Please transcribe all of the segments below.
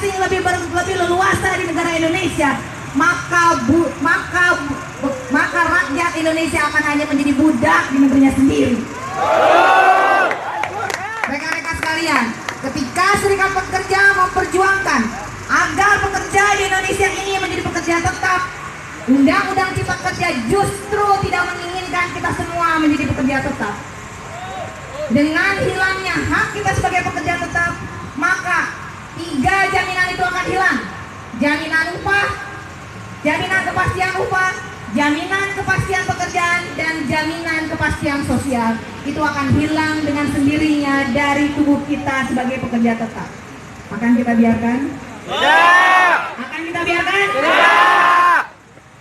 asing lebih leluasa di negara Indonesia, maka rakyat Indonesia akan hanya menjadi budak di negerinya sendiri. Rekan-rekan sekalian, ketika Serikat Pekerja memperjuangkan agar pekerja di Indonesia ini menjadi pekerja tetap, Undang-Undang Cipta Kerja justru tidak menginginkan kita semua menjadi pekerja tetap. Dengan hilangnya hak kita sebagai pekerja tetap, maka 3 jaminan itu akan hilang. Jaminan upah, jaminan kepastian upah, jaminan kepastian pekerjaan, dan jaminan kepastian sosial. Itu akan hilang dengan sendirinya dari tubuh kita sebagai pekerja tetap. Akan kita biarkan? Tidak. Akan kita biarkan? Tidak.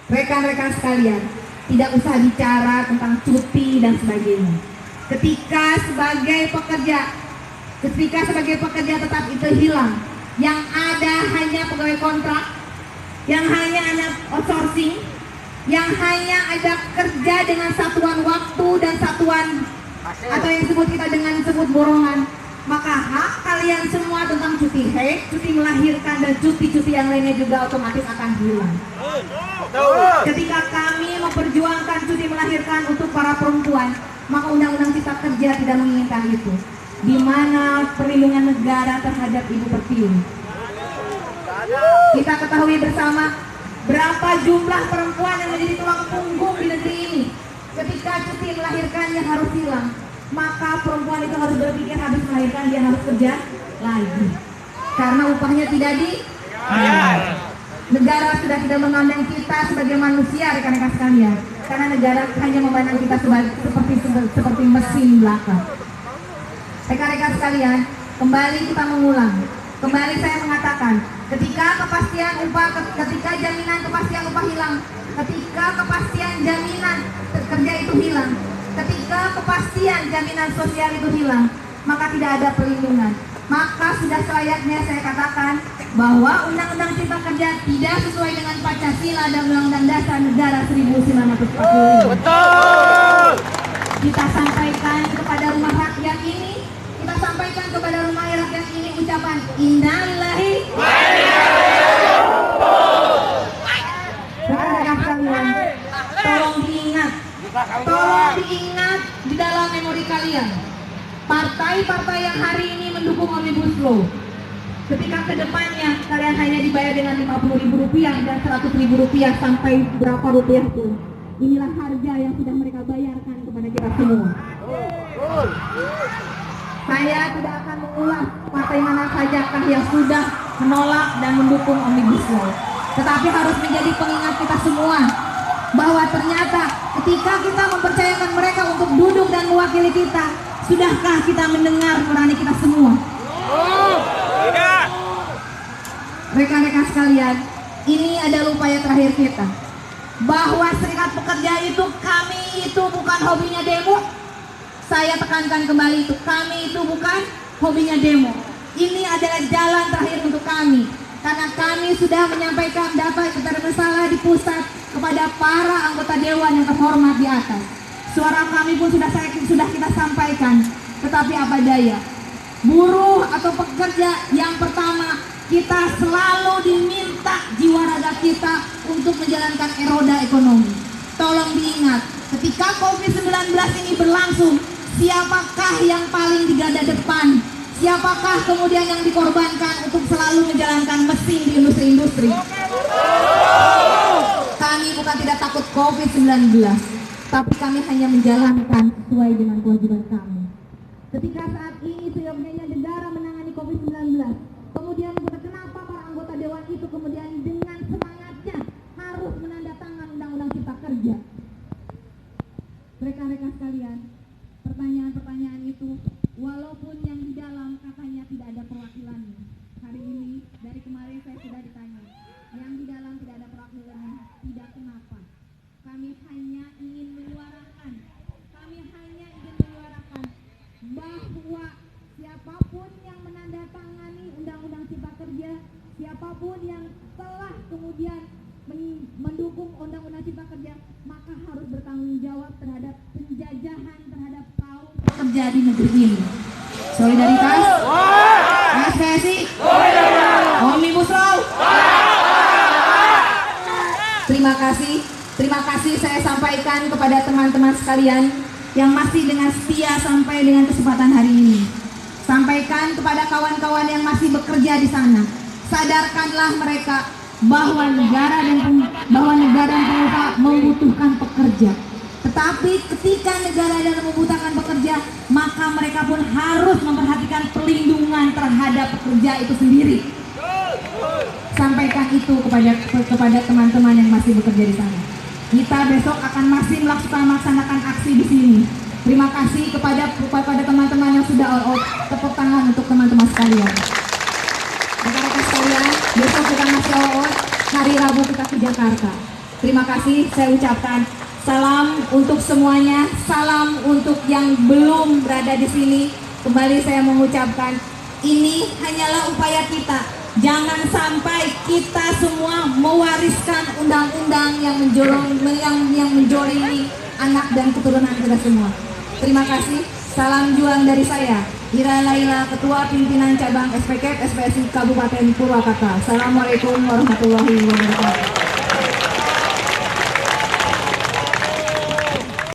Rekan-rekan sekalian, tidak usah bicara tentang cuti dan sebagainya. Ketika sebagai pekerja tetap itu hilang, yang ada hanya pegawai kontrak, yang hanya ada outsourcing, yang hanya ada kerja dengan satuan waktu dan satuan atau yang kita sebut borongan, maka hak kalian semua tentang cuti haid, cuti melahirkan, dan cuti-cuti yang lainnya juga otomatis akan hilang. Ketika kami memperjuangkan cuti melahirkan untuk para perempuan, maka Undang-Undang Cipta Kerja tidak menginginkan itu. Di mana perlindungan negara terhadap ibu pertiwi. Kita ketahui bersama berapa jumlah perempuan yang menjadi tulang punggung di negeri ini. Ketika cuti melahirkannya harus hilang, maka perempuan itu harus berpikir habis melahirkan dia harus kerja lagi. Karena upahnya tidak negara sudah tidak memandang kita sebagai manusia, rekan-rekan sekalian. Karena negara hanya memandang kita seperti mesin belaka. Rekan-rekan sekalian, kembali kita mengulang. Kembali saya mengatakan, ketika jaminan kepastian upah hilang, ketika kepastian jaminan kerja itu hilang, ketika kepastian jaminan sosial itu hilang, maka tidak ada perlindungan. Maka sudah selayaknya saya katakan bahwa Undang-Undang Cipta Kerja tidak sesuai dengan Pancasila dan Undang-Undang Dasar Negara 1945. Betul. Kita sampaikan kepada rumah rakyat ini, kita sampaikan kepada rumah rakyat ini ucapan innalillahi wa inna ilaihi raji'un. Tolong diingat di dalam memori kalian. Partai-partai yang hari ini mendukung Omnibus Law, ketika kedepannya kalian hanya dibayar dengan Rp50.000 dan Rp100.000 sampai berapa rupiah pun, inilah harga yang sudah mereka bayarkan kepada kita semua. Saya tidak akan mengulas partai mana sajakah yang sudah menolak dan mendukung Omnibus Law, tetapi harus menjadi pengingat kita semua bahwa ternyata ketika kita mempercayakan mereka untuk duduk dan mewakili kita, sudahkah kita mendengar nurani kita semua? Tidak. Rekan-rekan sekalian, ini adalah upaya terakhir kita. Bahwa Serikat Pekerja itu, kami itu bukan hobinya demo. Saya tekankan kembali itu, kami itu bukan hobinya demo. Ini adalah jalan terakhir untuk kami. Karena kami sudah menyampaikan data kepada bersalah di pusat kepada para anggota dewan yang terhormat di atas. Suara kami pun sudah kita sampaikan, tetapi apa daya. Buruh atau pekerja yang pertama, kita selalu diminta jiwa raga kita untuk menjalankan roda ekonomi. Tolong diingat, ketika COVID-19 ini berlangsung, siapakah yang paling di garda depan? Siapakah kemudian yang dikorbankan untuk selalu menjalankan mesin di industri-industri? Kami bukan tidak takut COVID-19, tapi kami hanya menjalankan sesuai dengan kewajiban kami. Ketika saat ini seyogyanya negara menangani COVID-19, kemudian kenapa para anggota dewan itu kemudian dengan semangatnya harus menandatangani Undang-Undang Cipta Kerja? Rekan-rekan sekalian, pertanyaan-pertanyaan itu, walaupun yang di dalam katanya tidak ada perwakilannya, hari ini dari kemarin saya sudah ditanya, yang di dalam tidak ada perwakilannya, tidak kenapa? Kami hanya ingin menyuarakan bahwa siapapun yang menandatangani Undang-Undang Cipta Kerja, siapapun yang telah kemudian mendukung Undang-Undang Cipta Kerja, maka harus bertanggung jawab terhadap penjajahan terhadap kaum pekerja di negeri ini. Solidaritas, PSSI, Omnibus Terima kasih saya sampaikan kepada teman-teman sekalian yang masih dengan setia sampai dengan kesempatan hari ini. Sampaikan kepada kawan-kawan yang masih bekerja di sana, sadarkanlah mereka bahwa negara dan pemerintah membutuhkan pekerja. Tetapi ketika negara dan membutuhkan pekerja, maka mereka pun harus memperhatikan perlindungan terhadap pekerja itu sendiri. Sampaikan itu kepada teman-teman yang masih bekerja di sana. Kita besok akan masih melaksanakan aksi di sini. Terima kasih kepada teman-teman yang sudah all out. Tepuk tangan untuk teman-teman sekalian. Rekan-rekan sekalian, besok kita masih all out. Hari Rabu kita ke Jakarta. Terima kasih, saya ucapkan salam untuk semuanya, salam untuk yang belum berada di sini. Kembali saya mengucapkan, ini hanyalah upaya kita. Jangan sampai kita semua mewariskan undang-undang yang menjolimi anak dan keturunan kita semua. Terima kasih. Salam juang dari saya, Ira Laila, Ketua Pimpinan Cabang SPK SPSI Kabupaten Purwakarta. Assalamualaikum warahmatullahi wabarakatuh.